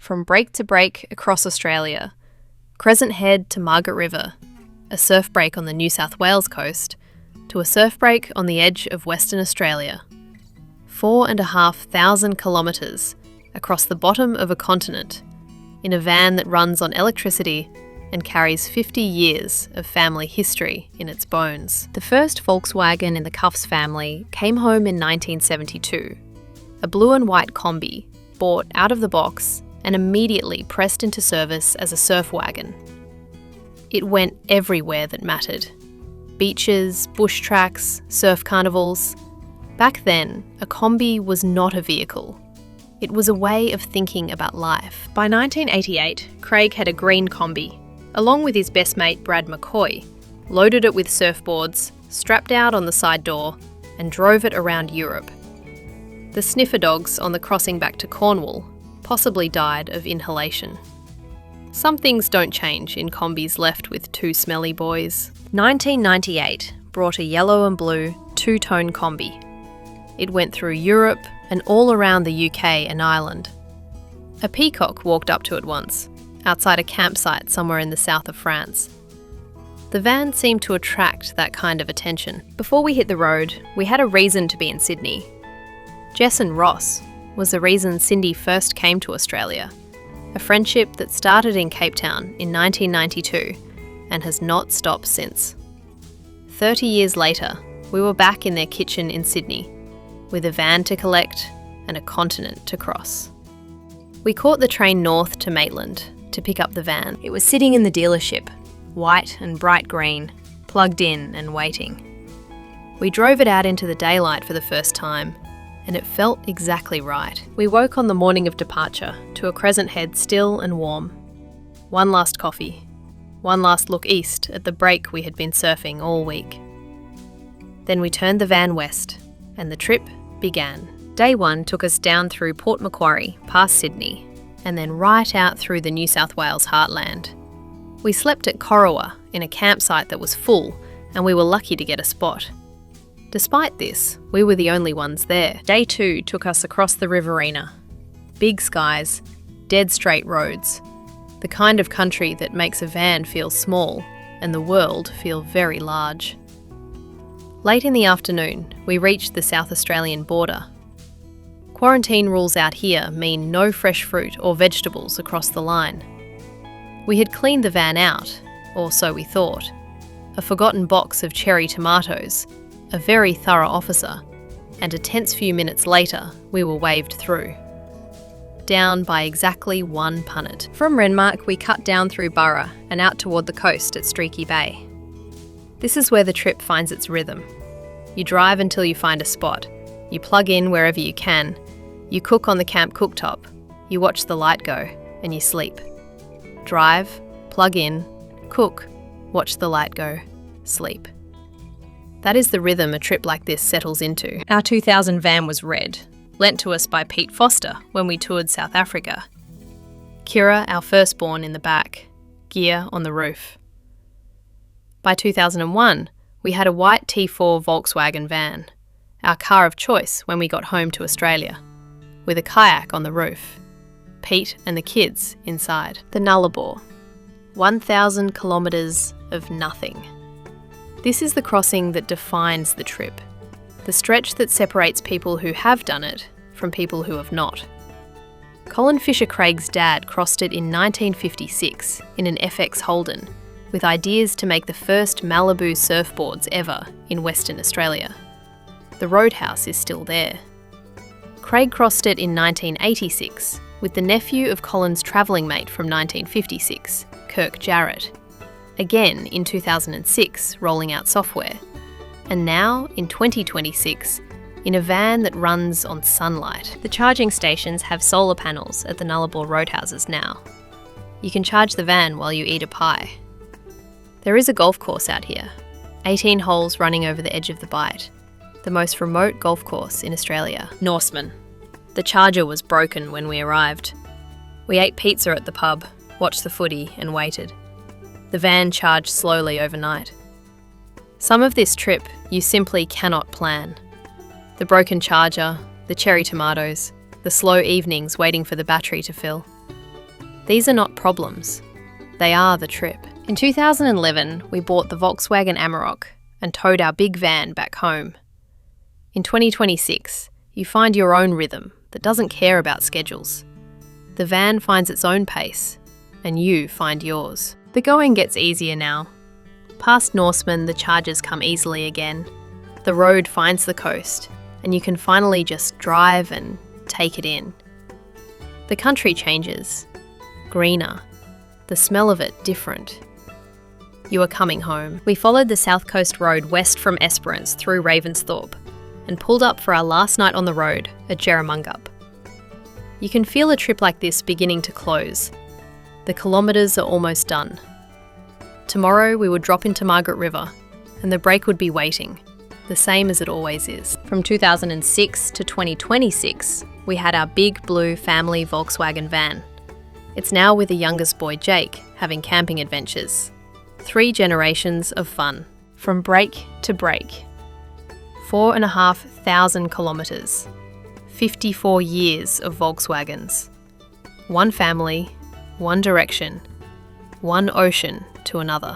from break to break across Australia, Crescent Head to Margaret River, a surf break on the New South Wales coast, to a surf break on the edge of Western Australia. 4,500 kilometres across the bottom of a continent, in a van that runs on electricity and carries 50 years of family history in its bones. The first Volkswagen in the Cuffs family came home in 1972, a blue and white Kombi, bought out of the box and immediately pressed into service as a surf wagon. It went everywhere that mattered. Beaches, bush tracks, surf carnivals. Back then, a Kombi was not a vehicle. It was a way of thinking about life. By 1988, Craig had a green Kombi, along with his best mate Brad McCoy, loaded it with surfboards, strapped out on the side door, and drove it around Europe. The sniffer dogs on the crossing back to Cornwall possibly died of inhalation. Some things don't change in Kombis left with two smelly boys. 1998 brought a yellow and blue two-tone Kombi. It went through Europe and all around the UK and Ireland. A peacock walked up to it once, outside a campsite somewhere in the south of France. The van seemed to attract that kind of attention. Before we hit the road, we had a reason to be in Sydney. Jess and Ross was the reason Cindy first came to Australia, a friendship that started in Cape Town in 1992 and has not stopped since. 30 years later, we were back in their kitchen in Sydney, with a van to collect and a continent to cross. We caught the train north to Maitland to pick up the van. It was sitting in the dealership, white and bright green, plugged in and waiting. We drove it out into the daylight for the first time, and it felt exactly right. We woke on the morning of departure to a Crescent Head still and warm. One last coffee, one last look east at the break we had been surfing all week. Then we turned the van west, and the trip began. Day one took us down through Port Macquarie, past Sydney, and then right out through the New South Wales heartland. We slept at Corowa in a campsite that was full, and we were lucky to get a spot. Despite this, we were the only ones there. Day two took us across the Riverina. Big skies, dead straight roads, the kind of country that makes a van feel small and the world feel very large. Late in the afternoon, we reached the South Australian border. Quarantine rules out here mean no fresh fruit or vegetables across the line. We had cleaned the van out, or so we thought. A forgotten box of cherry tomatoes, a very thorough officer, and a tense few minutes later, we were waved through. Down by exactly one punnet. From Renmark, we cut down through Burra and out toward the coast at Streaky Bay. This is where the trip finds its rhythm. You drive until you find a spot. You plug in wherever you can. You cook on the camp cooktop. You watch the light go, and you sleep. Drive, plug in, cook, watch the light go, sleep. That is the rhythm a trip like this settles into. Our 2000 van was red, lent to us by Pete Foster when we toured South Africa. Kira, our firstborn, in the back, gear on the roof. By 2001, we had a white T4 Volkswagen van, our car of choice when we got home to Australia, with a kayak on the roof, Pete and the kids inside. The Nullabor, 1,000 kilometres of nothing. This is the crossing that defines the trip, the stretch that separates people who have done it from people who have not. Colin Fisher-Craig's dad crossed it in 1956 in an FX Holden, with ideas to make the first Malibu surfboards ever in Western Australia. The roadhouse is still there. Craig crossed it in 1986 with the nephew of Colin's travelling mate from 1956, Kirk Jarrett. Again in 2006, rolling out software. And now, in 2026, in a van that runs on sunlight. The charging stations have solar panels at the Nullarbor roadhouses now. You can charge the van while you eat a pie. There is a golf course out here, 18 holes running over the edge of the Bight, the most remote golf course in Australia. Norseman. The charger was broken when we arrived. We ate pizza at the pub, watched the footy and waited. The van charged slowly overnight. Some of this trip you simply cannot plan. The broken charger, the cherry tomatoes, the slow evenings waiting for the battery to fill. These are not problems. They are the trip. In 2011, we bought the Volkswagen Amarok and towed our big van back home. In 2026, you find your own rhythm that doesn't care about schedules. The van finds its own pace, and you find yours. The going gets easier now. Past Norseman, the charges come easily again. The road finds the coast, and you can finally just drive and take it in. The country changes. Greener. The smell of it different. You are coming home. We followed the South Coast Road west from Esperance through Ravensthorpe and pulled up for our last night on the road at Jerramungup. You can feel a trip like this beginning to close. The kilometres are almost done. Tomorrow we would drop into Margaret River and the break would be waiting, the same as it always is. From 2006 to 2026, we had our big blue family Volkswagen van. It's now with the youngest boy, Jake, having camping adventures. 3 generations of fun, from break to break. 4,500 kilometres. 54 years of Volkswagens. One family, one direction, one ocean to another.